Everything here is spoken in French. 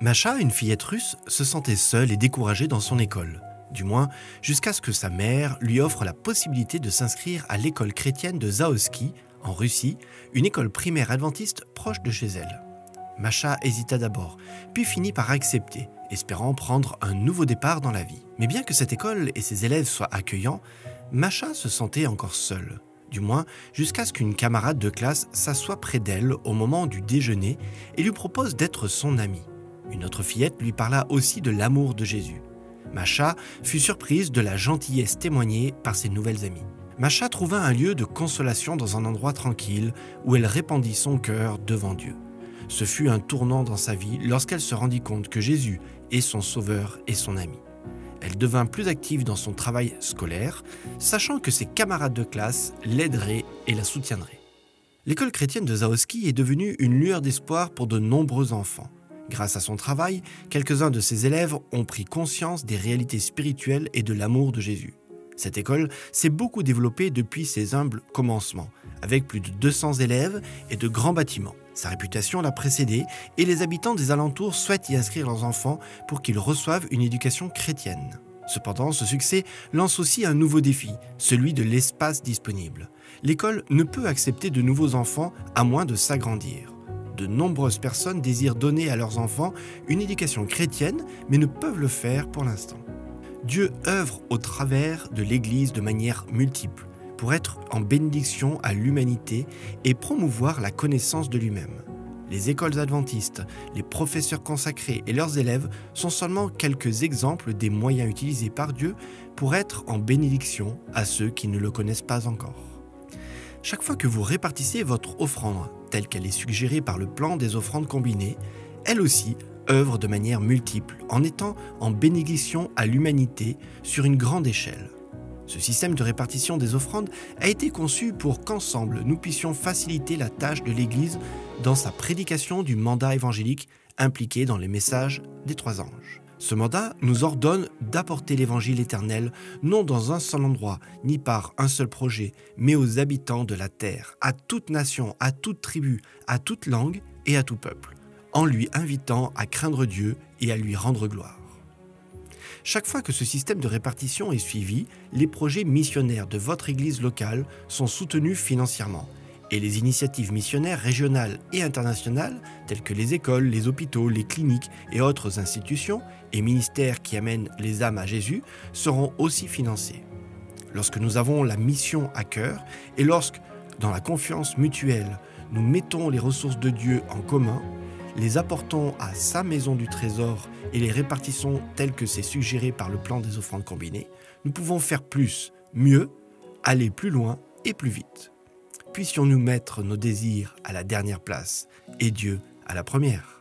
Masha, une fillette russe, se sentait seule et découragée dans son école. Du moins, jusqu'à ce que sa mère lui offre la possibilité de s'inscrire à l'école chrétienne de Zaoski, en Russie, une école primaire adventiste proche de chez elle. Masha hésita d'abord, puis finit par accepter, espérant prendre un nouveau départ dans la vie. Mais bien que cette école et ses élèves soient accueillants, Masha se sentait encore seule. Du moins, jusqu'à ce qu'une camarade de classe s'assoie près d'elle au moment du déjeuner et lui propose d'être son amie. Une autre fillette lui parla aussi de l'amour de Jésus. Masha fut surprise de la gentillesse témoignée par ses nouvelles amies. Masha trouva un lieu de consolation dans un endroit tranquille où elle répandit son cœur devant Dieu. Ce fut un tournant dans sa vie lorsqu'elle se rendit compte que Jésus est son sauveur et son ami. Elle devint plus active dans son travail scolaire, sachant que ses camarades de classe l'aideraient et la soutiendraient. L'école chrétienne de Zaoski est devenue une lueur d'espoir pour de nombreux enfants. Grâce à son travail, quelques-uns de ses élèves ont pris conscience des réalités spirituelles et de l'amour de Jésus. Cette école s'est beaucoup développée depuis ses humbles commencements, avec plus de 200 élèves et de grands bâtiments. Sa réputation l'a précédée et les habitants des alentours souhaitent y inscrire leurs enfants pour qu'ils reçoivent une éducation chrétienne. Cependant, ce succès lance aussi un nouveau défi, celui de l'espace disponible. L'école ne peut accepter de nouveaux enfants à moins de s'agrandir. De nombreuses personnes désirent donner à leurs enfants une éducation chrétienne, mais ne peuvent le faire pour l'instant. Dieu œuvre au travers de l'Église de manière multiple, pour être en bénédiction à l'humanité et promouvoir la connaissance de lui-même. Les écoles adventistes, les professeurs consacrés et leurs élèves sont seulement quelques exemples des moyens utilisés par Dieu pour être en bénédiction à ceux qui ne le connaissent pas encore. Chaque fois que vous répartissez votre offrande telle qu'elle est suggérée par le plan des offrandes combinées, elle aussi œuvre de manière multiple en étant en bénédiction à l'humanité sur une grande échelle. Ce système de répartition des offrandes a été conçu pour qu'ensemble nous puissions faciliter la tâche de l'Église dans sa prédication du mandat évangélique impliqué dans les messages des 3 anges. Ce mandat nous ordonne d'apporter l'évangile éternel non dans un seul endroit, ni par un seul projet, mais aux habitants de la terre, à toute nation, à toute tribu, à toute langue et à tout peuple, en lui invitant à craindre Dieu et à lui rendre gloire. Chaque fois que ce système de répartition est suivi, les projets missionnaires de votre église locale sont soutenus financièrement. Et les initiatives missionnaires régionales et internationales, telles que les écoles, les hôpitaux, les cliniques et autres institutions et ministères qui amènent les âmes à Jésus, seront aussi financées. Lorsque nous avons la mission à cœur et lorsque, dans la confiance mutuelle, nous mettons les ressources de Dieu en commun, les apportons à sa maison du trésor et les répartissons tels que c'est suggéré par le plan des offrandes combinées, nous pouvons faire plus, mieux, aller plus loin et plus vite. Puissions-nous mettre nos désirs à la dernière place et Dieu à la première.